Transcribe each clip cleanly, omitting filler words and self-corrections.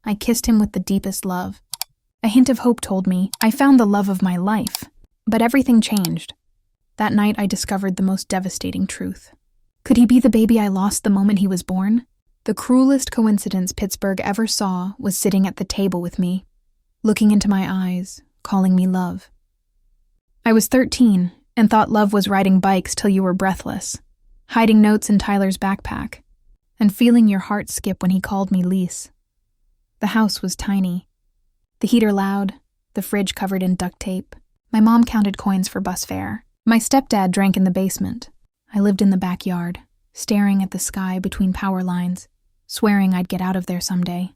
I kissed him with the deepest love. A hint of hope told me I found the love of my life. But everything changed. That night I discovered the most devastating truth. Could he be the baby I lost the moment he was born? The cruelest coincidence Pittsburgh ever saw was sitting at the table with me, looking into my eyes, calling me love. I was 13 and thought love was riding bikes till you were breathless, hiding notes in Tyler's backpack, and feeling your heart skip when he called me Lise. The house was tiny. The heater loud, the fridge covered in duct tape. My mom counted coins for bus fare. My stepdad drank in the basement. I lived in the backyard, staring at the sky between power lines, swearing I'd get out of there someday.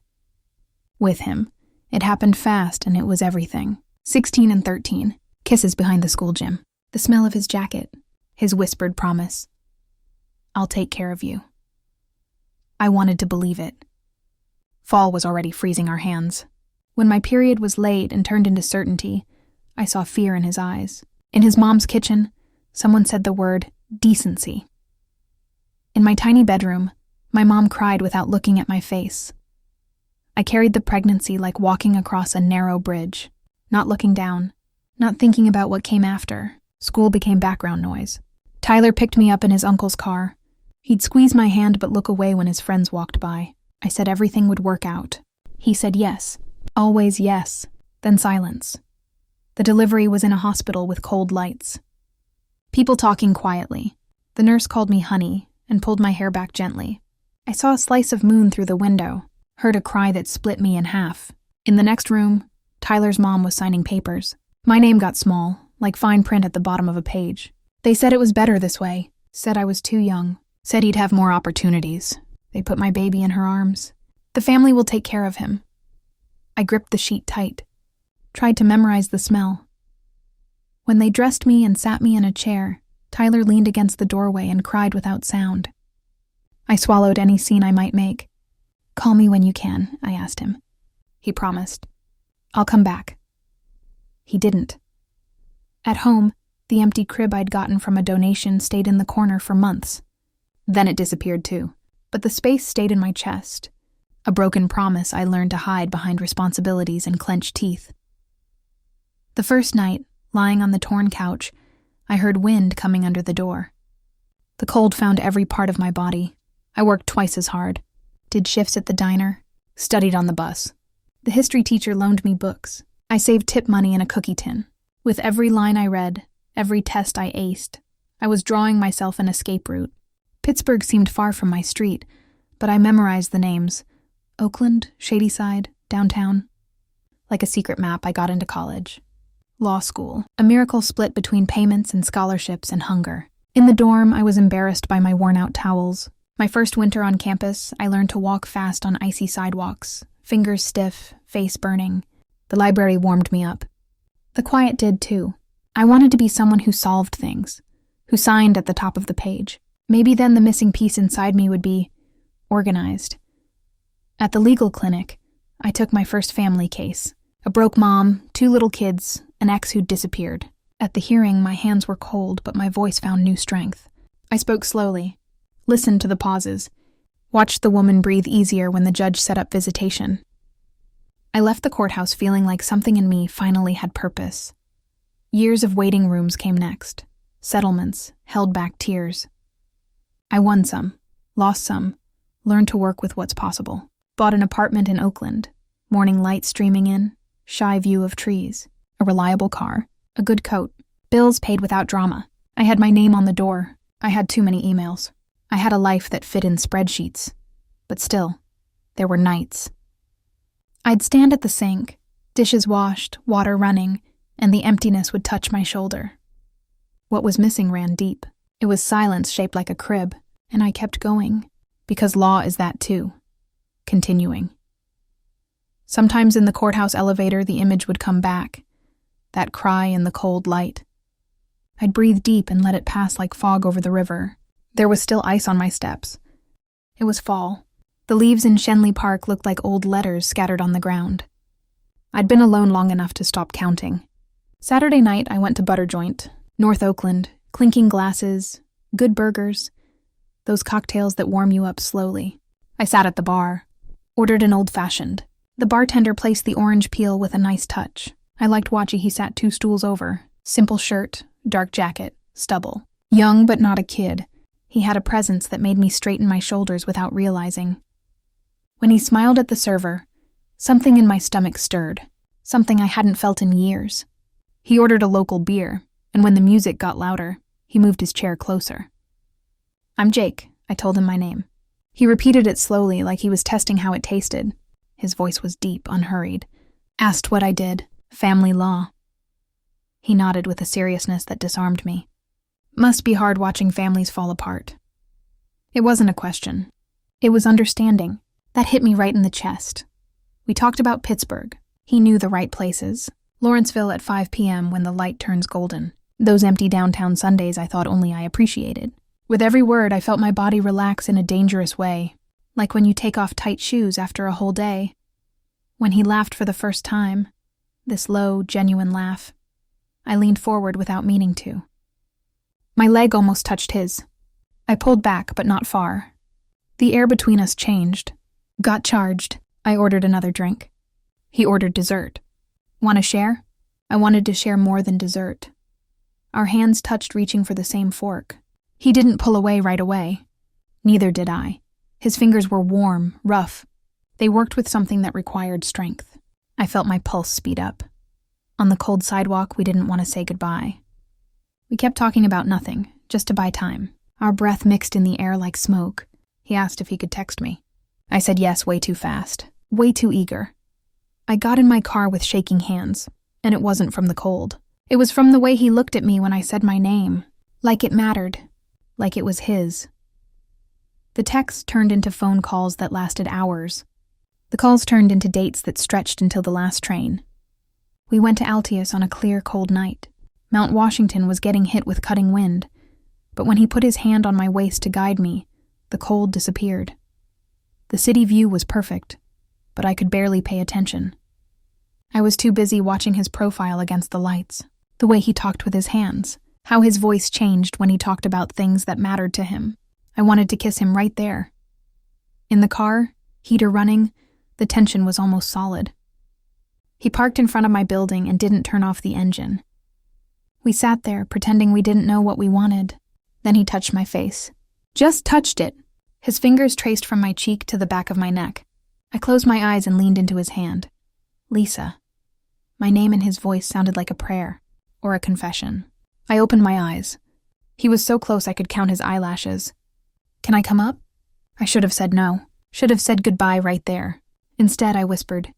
With him, it happened fast and it was everything. 16 and 13, kisses behind the school gym, the smell of his jacket, his whispered promise. I'll take care of you. I wanted to believe it. Fall was already freezing our hands. When my period was late and turned into certainty, I saw fear in his eyes. In his mom's kitchen, someone said the word decency. In my tiny bedroom, my mom cried without looking at my face. I carried the pregnancy like walking across a narrow bridge, not looking down, not thinking about what came after. School became background noise. Tyler picked me up in his uncle's car. He'd squeeze my hand but look away when his friends walked by. I said everything would work out. He said yes, always yes, then silence. The delivery was in a hospital with cold lights. People talking quietly. The nurse called me honey and pulled my hair back gently. I saw a slice of moon through the window, heard a cry that split me in half. In the next room, Tyler's mom was signing papers. My name got small, like fine print at the bottom of a page. They said it was better this way, said I was too young, said he'd have more opportunities. They put my baby in her arms. The family will take care of him. I gripped the sheet tight, tried to memorize the smell. When they dressed me and sat me in a chair, Tyler leaned against the doorway and cried without sound. I swallowed any scene I might make. Call me when you can, I asked him. He promised. I'll come back. He didn't. At home, the empty crib I'd gotten from a donation stayed in the corner for months. Then it disappeared too, but the space stayed in my chest, a broken promise I learned to hide behind responsibilities and clenched teeth. The first night, lying on the torn couch, I heard wind coming under the door. The cold found every part of my body. I worked twice as hard, did shifts at the diner, studied on the bus. The history teacher loaned me books. I saved tip money in a cookie tin. With every line I read, every test I aced, I was drawing myself an escape route. Pittsburgh seemed far from my street, but I memorized the names. Oakland, Shadyside, downtown. Like a secret map, I got into college. Law school, a miracle split between payments and scholarships and hunger. In the dorm, I was embarrassed by my worn-out towels. My first winter on campus, I learned to walk fast on icy sidewalks, fingers stiff, face burning. The library warmed me up. The quiet did too. I wanted to be someone who solved things, who signed at the top of the page. Maybe then the missing piece inside me would be organized. At the legal clinic, I took my first family case. A broke mom, 2 little kids, an ex who'd disappeared. At the hearing, my hands were cold, but my voice found new strength. I spoke slowly, listened to the pauses, watched the woman breathe easier when the judge set up visitation. I left the courthouse feeling like something in me finally had purpose. Years of waiting rooms came next. Settlements, held back tears. I won some, lost some, learned to work with what's possible. Bought an apartment in Oakland, morning light streaming in, shy view of trees, a reliable car, a good coat, bills paid without drama. I had my name on the door. I had too many emails. I had a life that fit in spreadsheets. But still, there were nights. I'd stand at the sink, dishes washed, water running, and the emptiness would touch my shoulder. What was missing ran deep. It was silence shaped like a crib, and I kept going, because law is that too. Continuing. Sometimes in the courthouse elevator, the image would come back, that cry in the cold light. I'd breathe deep and let it pass like fog over the river. There was still ice on my steps. It was fall. The leaves in Shenley Park looked like old letters scattered on the ground. I'd been alone long enough to stop counting. Saturday night, I went to Butter Joint, North Oakland, clinking glasses, good burgers, those cocktails that warm you up slowly. I sat at the bar, ordered an old-fashioned, The bartender placed the orange peel with a nice touch. I liked watching he sat 2 stools over. Simple shirt, dark jacket, stubble. Young but not a kid. He had a presence that made me straighten my shoulders without realizing. When he smiled at the server, something in my stomach stirred, something I hadn't felt in years. He ordered a local beer, and when the music got louder, he moved his chair closer. "I'm Jake," I told him my name. He repeated it slowly, like he was testing how it tasted. His voice was deep, unhurried. Asked what I did. Family law. He nodded with a seriousness that disarmed me. Must be hard watching families fall apart. It wasn't a question. It was understanding. That hit me right in the chest. We talked about Pittsburgh. He knew the right places. Lawrenceville at 5 p.m. when the light turns golden. Those empty downtown Sundays I thought only I appreciated. With every word, I felt my body relax in a dangerous way, like when you take off tight shoes after a whole day. When he laughed for the first time, this low, genuine laugh, I leaned forward without meaning to. My leg almost touched his. I pulled back, but not far. The air between us changed. Got charged. I ordered another drink. He ordered dessert. Want to share? I wanted to share more than dessert. Our hands touched, reaching for the same fork. He didn't pull away right away. Neither did I. His fingers were warm, rough. They worked with something that required strength. I felt my pulse speed up. On the cold sidewalk, we didn't want to say goodbye. We kept talking about nothing, just to buy time. Our breath mixed in the air like smoke. He asked if he could text me. I said yes way too fast, way too eager. I got in my car with shaking hands, and it wasn't from the cold. It was from the way he looked at me when I said my name, like it mattered, like it was his. The texts turned into phone calls that lasted hours. The calls turned into dates that stretched until the last train. We went to Altius on a clear, cold night. Mount Washington was getting hit with cutting wind, but when he put his hand on my waist to guide me, the cold disappeared. The city view was perfect, but I could barely pay attention. I was too busy watching his profile against the lights, the way he talked with his hands, how his voice changed when he talked about things that mattered to him. I wanted to kiss him right there. In the car, heater running, the tension was almost solid. He parked in front of my building and didn't turn off the engine. We sat there, pretending we didn't know what we wanted. Then he touched my face. Just touched it. His fingers traced from my cheek to the back of my neck. I closed my eyes and leaned into his hand. Lisa. My name in his voice sounded like a prayer, or a confession. I opened my eyes. He was so close I could count his eyelashes. Can I come up? I should have said no. Should have said goodbye right there. Instead, I whispered,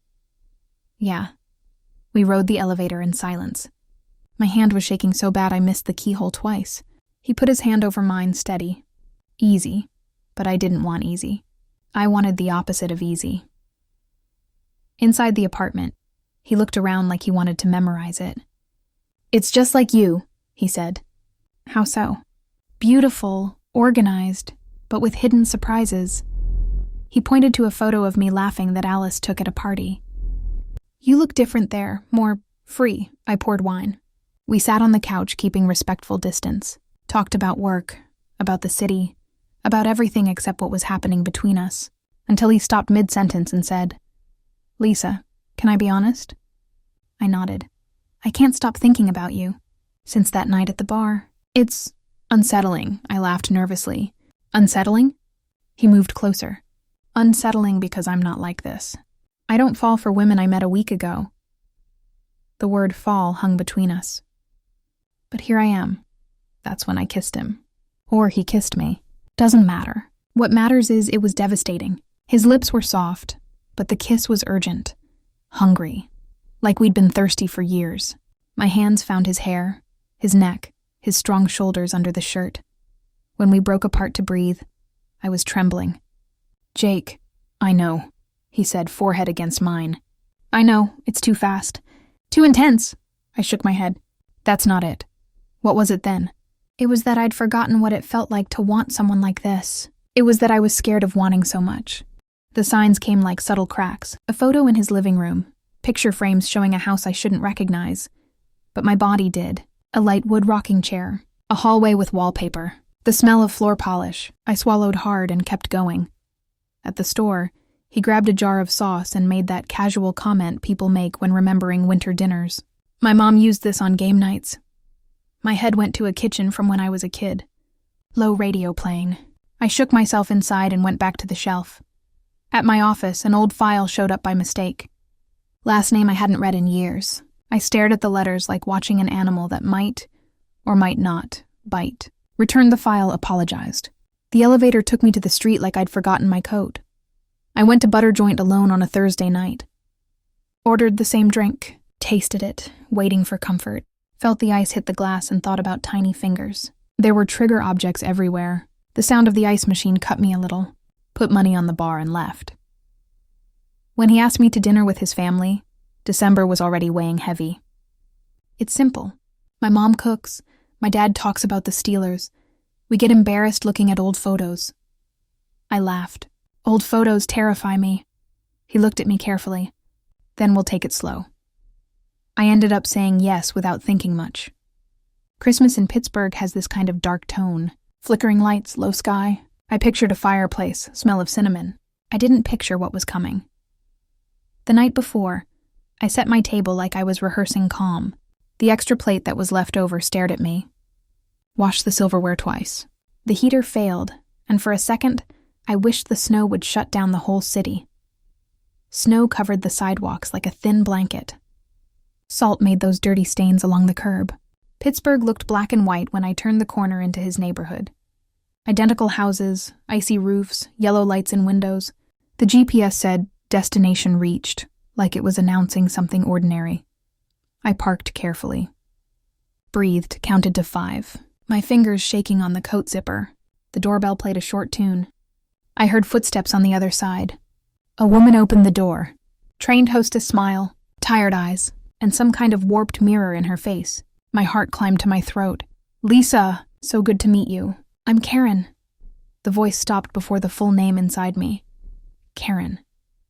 yeah. We rode the elevator in silence. My hand was shaking so bad I missed the keyhole twice. He put his hand over mine, steady. Easy. But I didn't want easy. I wanted the opposite of easy. Inside the apartment, he looked around like he wanted to memorize it. It's just like you, he said. How so? Beautiful, organized, but with hidden surprises. He pointed to a photo of me laughing that Alice took at a party. You look different there, more free. I poured wine. We sat on the couch, keeping respectful distance, talked about work, about the city, about everything except what was happening between us, until he stopped mid-sentence and said, Lisa, can I be honest? I nodded. I can't stop thinking about you. Since that night at the bar. It's unsettling, I laughed nervously. Unsettling? He moved closer. Unsettling because I'm not like this. I don't fall for women I met a week ago. The word fall hung between us. But here I am. That's when I kissed him. Or he kissed me. Doesn't matter. What matters is it was devastating. His lips were soft, but the kiss was urgent. Hungry. Like we'd been thirsty for years. My hands found his hair, his neck, his strong shoulders under the shirt. When we broke apart to breathe, I was trembling. Jake, I know, he said, forehead against mine. I know, it's too fast. Too intense. I shook my head. That's not it. What was it then? It was that I'd forgotten what it felt like to want someone like this. It was that I was scared of wanting so much. The signs came like subtle cracks. A photo in his living room. Picture frames showing a house I shouldn't recognize. But my body did. A light wood rocking chair. A hallway with wallpaper. The smell of floor polish. I swallowed hard and kept going. At the store, He grabbed a jar of sauce and made that casual comment people make when remembering winter dinners. My mom used this on game nights. My head went to a kitchen from when I was a kid. Low radio playing. I shook myself inside and went back to the shelf. At my office, an old file showed up by mistake. Last name I hadn't read in years. I stared at the letters like watching an animal that might, or might not, bite. Returned the file, apologized. The elevator took me to the street like I'd forgotten my coat. I went to Butter Joint alone on a Thursday night. Ordered the same drink, tasted it, waiting for comfort. Felt the ice hit the glass and thought about tiny fingers. There were trigger objects everywhere. The sound of the ice machine cut me a little. Put money on the bar and left. When he asked me to dinner with his family, December was already weighing heavy. It's simple. My mom cooks. My dad talks about the Steelers. We get embarrassed looking at old photos. I laughed. Old photos terrify me. He looked at me carefully. Then we'll take it slow. I ended up saying yes without thinking much. Christmas in Pittsburgh has this kind of dark tone. Flickering lights, low sky. I pictured a fireplace, smell of cinnamon. I didn't picture what was coming. The night before, I set my table like I was rehearsing calm. The extra plate that was left over stared at me. Washed the silverware twice. The heater failed, and for a second, I wished the snow would shut down the whole city. Snow covered the sidewalks like a thin blanket. Salt made those dirty stains along the curb. Pittsburgh looked black and white when I turned the corner into his neighborhood. Identical houses, icy roofs, yellow lights in windows. The GPS said, "Destination reached," like it was announcing something ordinary. I parked carefully. Breathed, counted to 5. My fingers shaking on the coat zipper. The doorbell played a short tune. I heard footsteps on the other side. A woman opened the door. Trained hostess smile, tired eyes, and some kind of warped mirror in her face. My heart climbed to my throat. "Lisa, so good to meet you. I'm Karen." The voice stopped before the full name inside me. Karen.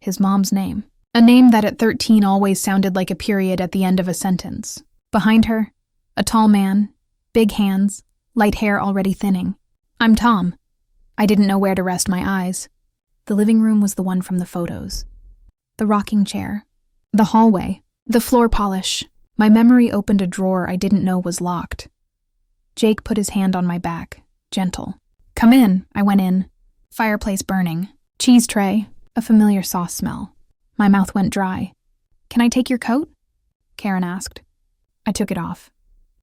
His mom's name. A name that at 13 always sounded like a period at the end of a sentence. Behind her, a tall man, big hands, light hair already thinning. "I'm Tom." I didn't know where to rest my eyes. The living room was the one from the photos. The rocking chair. The hallway. The floor polish. My memory opened a drawer I didn't know was locked. Jake put his hand on my back, gentle. "Come in." I went in. Fireplace burning. Cheese tray. A familiar sauce smell. My mouth went dry. "Can I take your coat?" Karen asked. I took it off.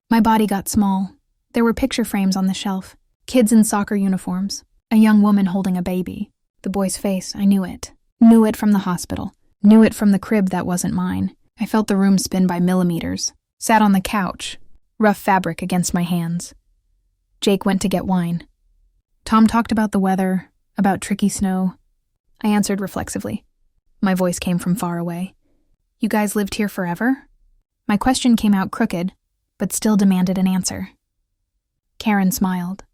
My body got small. There were picture frames on the shelf. Kids in soccer uniforms. A young woman holding a baby. The boy's face, I knew it. Knew it from the hospital. Knew it from the crib that wasn't mine. I felt the room spin by millimeters. Sat on the couch. Rough fabric against my hands. Jake went to get wine. Tom talked about the weather, about tricky snow. I answered reflexively. My voice came from far away. "You guys lived here forever?" My question came out crooked, but still demanded an answer. Karen smiled.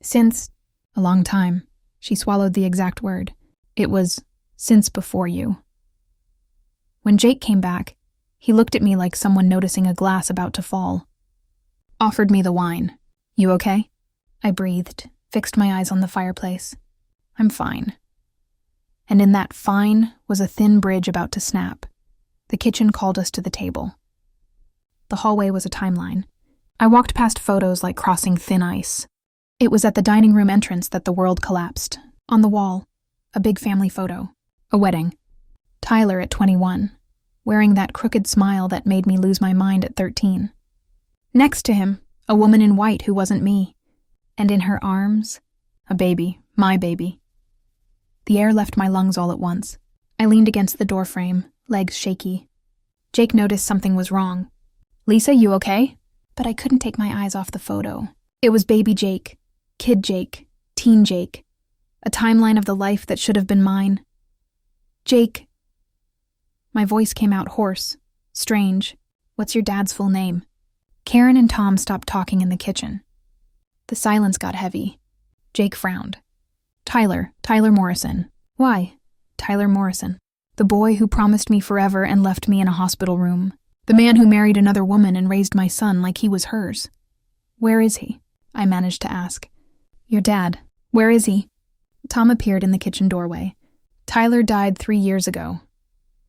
"Since a long time." She swallowed the exact word. It was, "since before you." When Jake came back, he looked at me like someone noticing a glass about to fall. Offered me the wine. "You okay?" I breathed, fixed my eyes on the fireplace. "I'm fine." And in that fine was a thin bridge about to snap. The kitchen called us to the table. The hallway was a timeline. I walked past photos like crossing thin ice. It was at the dining room entrance that the world collapsed. On the wall, a big family photo. A wedding. Tyler at 21, wearing that crooked smile that made me lose my mind at 13. Next to him, a woman in white who wasn't me. And in her arms, a baby, my baby. The air left my lungs all at once. I leaned against the doorframe, legs shaky. Jake noticed something was wrong. "Lisa, you okay?" But I couldn't take my eyes off the photo. It was baby Jake, kid Jake, teen Jake. A timeline of the life that should have been mine. "Jake." My voice came out hoarse, strange. "What's your dad's full name?" Karen and Tom stopped talking in the kitchen. The silence got heavy. Jake frowned. Tyler Morrison." "Why?" "Tyler Morrison. The boy who promised me forever and left me in a hospital room. The man who married another woman and raised my son like he was hers." "Where is he?" I managed to ask. "Your dad. Where is he?" Tom appeared in the kitchen doorway. Tyler died 3 years ago.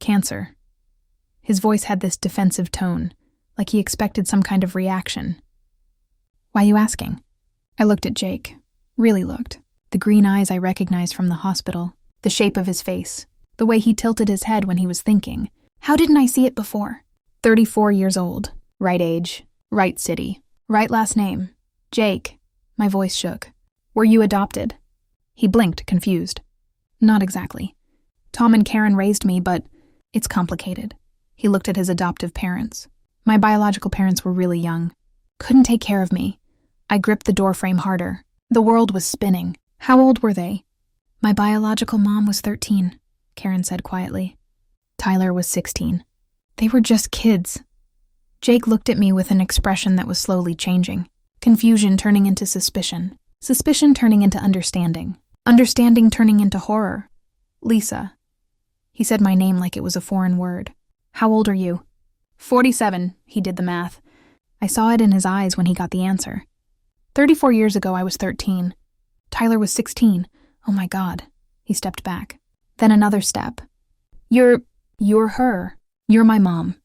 Cancer. His voice had this defensive tone, like he expected some kind of reaction. Why you asking? I looked at Jake. Really looked. The green eyes I recognized from the hospital. The shape of his face. The way he tilted his head when he was thinking. How didn't I see it before? 34 years old. Right age. Right city. Right last name. Jake. My voice shook. Were you adopted? He blinked, confused. Not exactly. Tom and Karen raised me, but it's complicated. He looked at his adoptive parents. My biological parents were really young. Couldn't take care of me. I gripped the doorframe harder. The world was spinning. How old were they? My biological mom was 13, Karen said quietly. Tyler was 16. They were just kids. Jake looked at me with an expression that was slowly changing. Confusion turning into suspicion. Suspicion turning into understanding. Understanding turning into horror. Lisa. He said my name like it was a foreign word. How old are you? 47, he did the math. I saw it in his eyes when he got the answer. 34 years ago, I was 13. Tyler was 16. Oh my God. He stepped back. Then another step. You're her. You're my mom.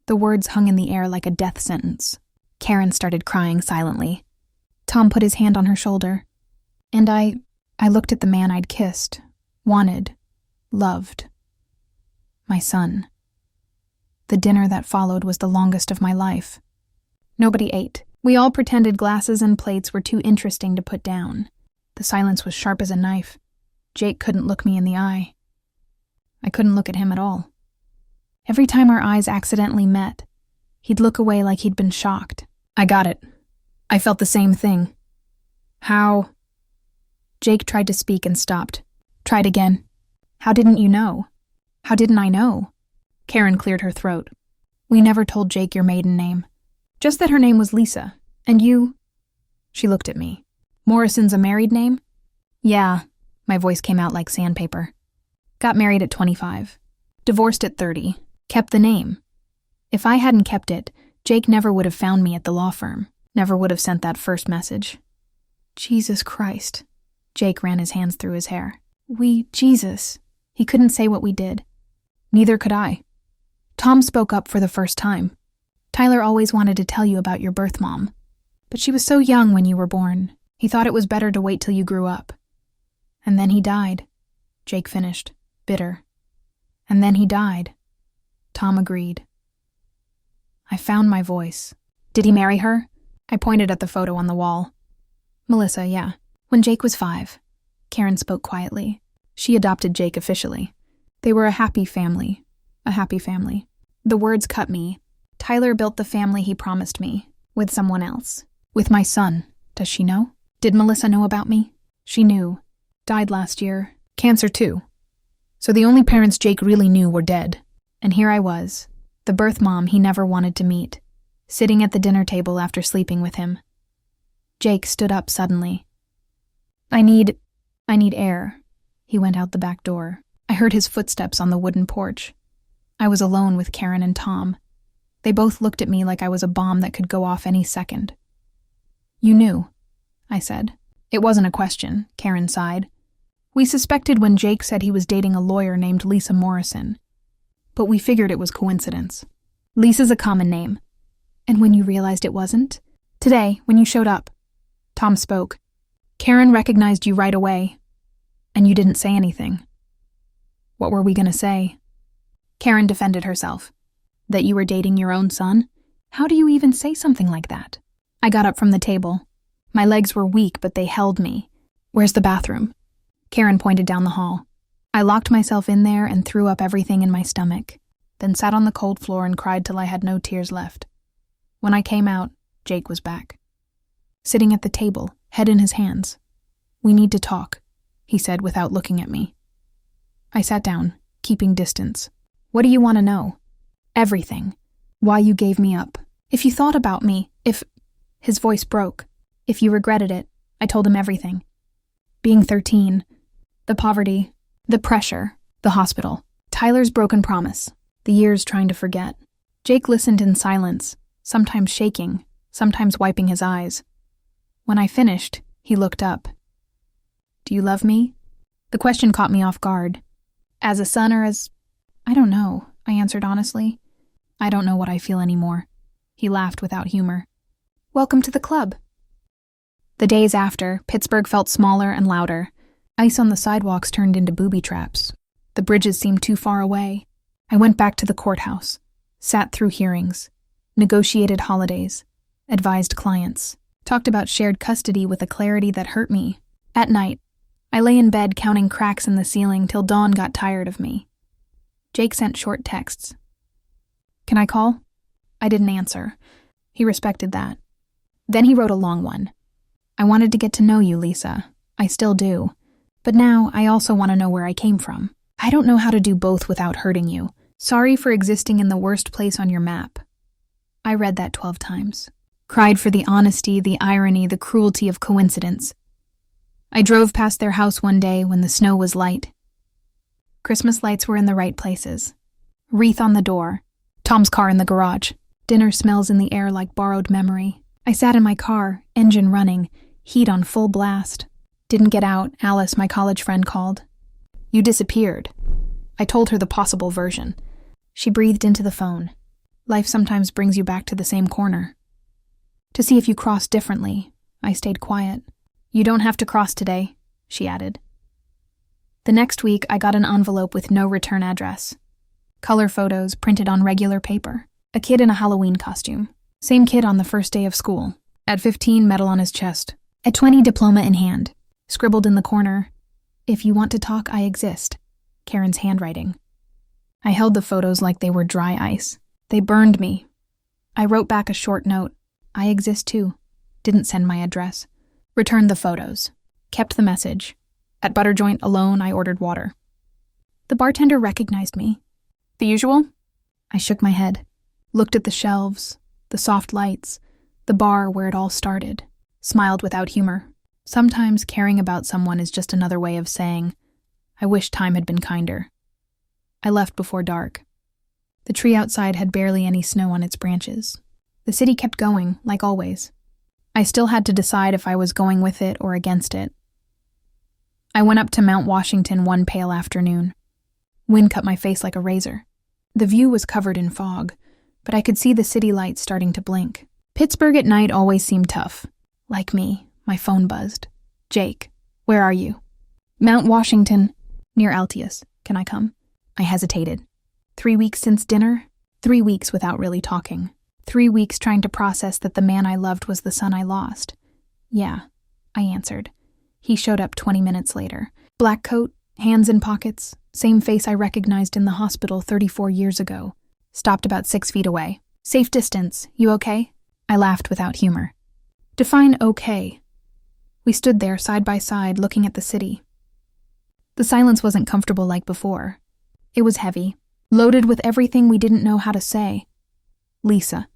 The words hung in the air like a death sentence. Karen started crying silently. Tom put his hand on her shoulder. And I looked at the man I'd kissed, wanted, loved. My son. The dinner that followed was the longest of my life. Nobody ate. We all pretended glasses and plates were too interesting to put down. The silence was sharp as a knife. Jake couldn't look me in the eye. I couldn't look at him at all. Every time our eyes accidentally met, he'd look away like he'd been shocked. I got it. I felt the same thing. How? Jake tried to speak and stopped. Tried again. How didn't you know? How didn't I know? Karen cleared her throat. We never told Jake your maiden name. Just that her name was Lisa. And you? She looked at me. Morrison's a married name? Yeah. My voice came out like sandpaper. Got married at 25. Divorced at 30. Kept the name. If I hadn't kept it, Jake never would have found me at the law firm. Never would have sent that first message. Jesus Christ. Jake ran his hands through his hair. Jesus. He couldn't say what we did. Neither could I. Tom spoke up for the first time. Tyler always wanted to tell you about your birth mom. But she was so young when you were born. He thought it was better to wait till you grew up. And then he died. Jake finished, bitter. And then he died. Tom agreed. I found my voice. Did he marry her? I pointed at the photo on the wall. Melissa, yeah. When Jake was 5. Karen spoke quietly. She adopted Jake officially. They were a happy family. A happy family. The words cut me. Tyler built the family he promised me. With someone else. With my son. Does she know? Did Melissa know about me? She knew. Died last year. Cancer too. So the only parents Jake really knew were dead. And here I was. The birth mom he never wanted to meet. Sitting at the dinner table after sleeping with him. Jake stood up suddenly. I need air. He went out the back door. I heard his footsteps on the wooden porch. I was alone with Karen and Tom. They both looked at me like I was a bomb that could go off any second. You knew, I said. It wasn't a question, Karen sighed. We suspected when Jake said he was dating a lawyer named Lisa Morrison. But we figured it was coincidence. Lisa's a common name. And when you realized it wasn't? Today, when you showed up. Tom spoke. Karen recognized you right away. And you didn't say anything. What were we going to say? Karen defended herself. That you were dating your own son? How do you even say something like that? I got up from the table. My legs were weak, but they held me. Where's the bathroom? Karen pointed down the hall. I locked myself in there and threw up everything in my stomach, then sat on the cold floor and cried till I had no tears left. When I came out, Jake was back. Sitting at the table, head in his hands. We need to talk, he said without looking at me. I sat down, keeping distance. What do you want to know? Everything. Why you gave me up. If you thought about me, if... His voice broke. If you regretted it, I told him everything. Being 13, the poverty, the pressure, the hospital, Tyler's broken promise, the years trying to forget. Jake listened in silence, sometimes shaking, sometimes wiping his eyes. When I finished, he looked up. Do you love me? The question caught me off guard. As a son or as... I don't know, I answered honestly. I don't know what I feel anymore. He laughed without humor. Welcome to the club. The days after, Pittsburgh felt smaller and louder. Ice on the sidewalks turned into booby traps. The bridges seemed too far away. I went back to the courthouse, sat through hearings, negotiated holidays, advised clients, talked about shared custody with a clarity that hurt me. At night, I lay in bed counting cracks in the ceiling till Dawn got tired of me. Jake sent short texts. Can I call? I didn't answer. He respected that. Then he wrote a long one. I wanted to get to know you, Lisa. I still do. But now I also want to know where I came from. I don't know how to do both without hurting you. Sorry for existing in the worst place on your map. I read that 12 times. Cried for the honesty, the irony, the cruelty of coincidence. I drove past their house one day when the snow was light. Christmas lights were in the right places. Wreath on the door. Tom's car in the garage. Dinner smells in the air like borrowed memory. I sat in my car, engine running, heat on full blast. Didn't get out, Alice, my college friend, called. You disappeared. I told her the possible version. She breathed into the phone. Life sometimes brings you back to the same corner. To see if you cross differently, I stayed quiet. You don't have to cross today, she added. The next week, I got an envelope with no return address. Color photos printed on regular paper. A kid in a Halloween costume. Same kid on the first day of school. At 15, medal on his chest. At 20, diploma in hand. Scribbled in the corner, if you want to talk, I exist. Karen's handwriting. I held the photos like they were dry ice. They burned me. I wrote back a short note. I exist too. Didn't send my address. Returned the photos. Kept the message. At Butter Joint alone, I ordered water. The bartender recognized me. The usual? I shook my head. Looked at the shelves, the soft lights, the bar where it all started. Smiled without humor. Sometimes caring about someone is just another way of saying, I wish time had been kinder. I left before dark. The tree outside had barely any snow on its branches. The city kept going, like always. I still had to decide if I was going with it or against it. I went up to Mount Washington one pale afternoon. Wind cut my face like a razor. The view was covered in fog, but I could see the city lights starting to blink. Pittsburgh at night always seemed tough. Like me, my phone buzzed. Jake, where are you? Mount Washington, near Altius. Can I come? I hesitated. 3 weeks since dinner? 3 weeks without really talking. 3 weeks trying to process that the man I loved was the son I lost. Yeah, I answered. He showed up 20 minutes later. Black coat, hands in pockets, same face I recognized in the hospital 34 years ago. Stopped about 6 feet away. Safe distance, you okay? I laughed without humor. Define okay. We stood there side by side looking at the city. The silence wasn't comfortable like before. It was heavy, loaded with everything we didn't know how to say. Lisa.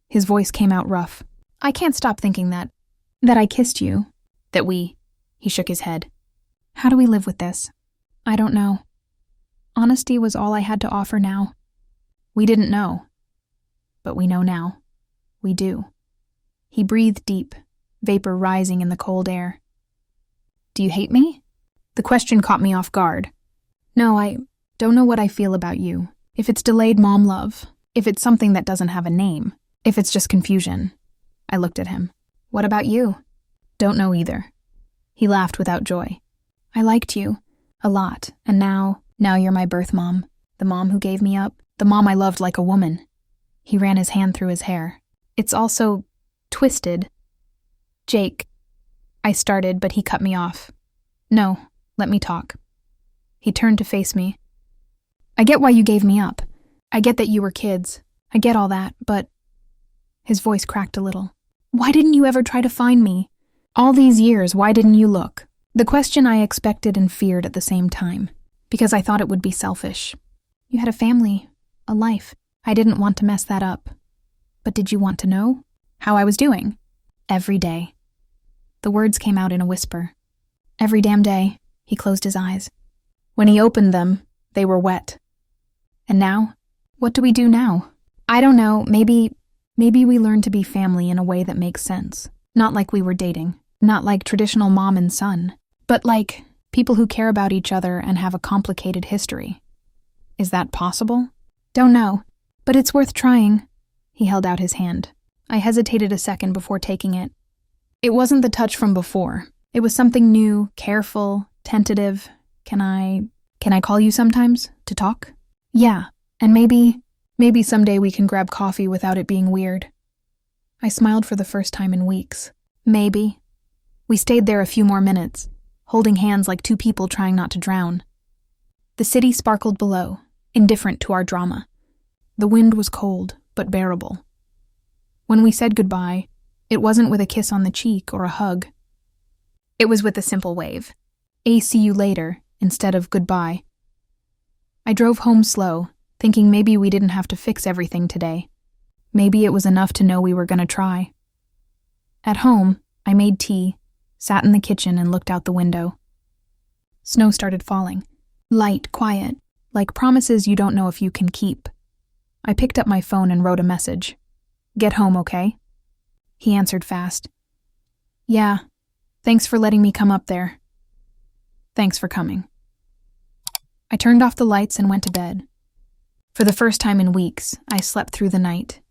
His voice came out rough. I can't stop thinking that I kissed you. That we. He shook his head. How do we live with this? I don't know. Honesty was all I had to offer now. We didn't know. But we know now. We do. He breathed deep, vapor rising in the cold air. Do you hate me? The question caught me off guard. No, I don't know what I feel about you. If it's delayed mom love, if it's something that doesn't have a name, if it's just confusion. I looked at him. What about you? Don't know either. He laughed without joy. I liked you. A lot. And now you're my birth mom. The mom who gave me up. The mom I loved like a woman. He ran his hand through his hair. It's also twisted. Jake. I started, but he cut me off. No, let me talk. He turned to face me. I get why you gave me up. I get that you were kids. I get all that, but... His voice cracked a little. Why didn't you ever try to find me? All these years, why didn't you look? The question I expected and feared at the same time, because I thought it would be selfish. You had a family, a life. I didn't want to mess that up. But did you want to know? How I was doing? Every day. The words came out in a whisper. Every damn day. He closed his eyes. When he opened them, they were wet. And now? What do we do now? I don't know, maybe we learn to be family in a way that makes sense. Not like we were dating. Not like traditional mom and son. But like, People who care about each other and have a complicated history. Is that possible? Don't know, but it's worth trying. He held out his hand. I hesitated a second before taking it. It wasn't the touch from before. It was something new, careful, tentative. Can I call you sometimes to talk? Yeah, and maybe someday we can grab coffee without it being weird. I smiled for the first time in weeks. Maybe. We stayed there a few more minutes, holding hands like two people trying not to drown. The city sparkled below, indifferent to our drama. The wind was cold, but bearable. When we said goodbye, it wasn't with a kiss on the cheek or a hug. It was with a simple wave. See you later, instead of goodbye. I drove home slow, thinking maybe we didn't have to fix everything today. Maybe it was enough to know we were going to try. At home, I made tea, sat in the kitchen and looked out the window. Snow started falling. Light, quiet, like promises you don't know if you can keep. I picked up my phone and wrote a message. Get home, okay? He answered fast. Yeah, thanks for letting me come up there. Thanks for coming. I turned off the lights and went to bed. For the first time in weeks, I slept through the night,